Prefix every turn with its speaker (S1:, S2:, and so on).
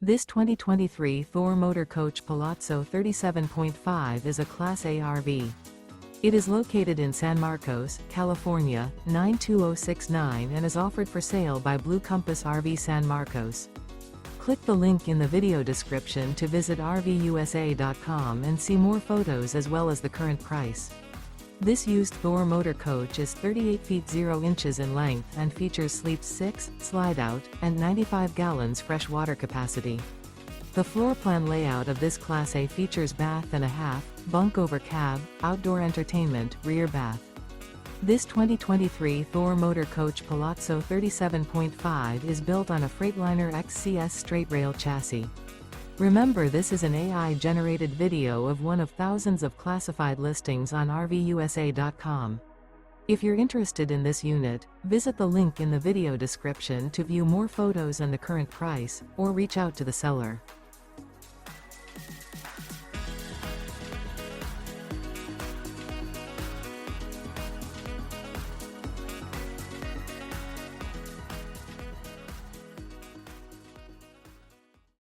S1: This 2023 Thor Motor Coach Palazzo 37.5 is a Class A RV. It is located in San Marcos, California, 92069 and is offered for sale by Blue Compass RV San Marcos. Click the link in the video description to visit RVUSA.com and see more photos as well as the current price. This used Thor Motor Coach is 38 feet 0 inches in length and features sleep 6, slide-out, and 95 gallons fresh water capacity. The floor plan layout of this Class A features bath and a half, bunk over cab, outdoor entertainment, rear bath. This 2023 Thor Motor Coach Palazzo 37.5 is built on a Freightliner XC-S Straight Rail chassis. Remember, this is an AI-generated video of one of thousands of classified listings on RVUSA.com. If you're interested in this unit, visit the link in the video description to view more photos and the current price, or reach out to the seller.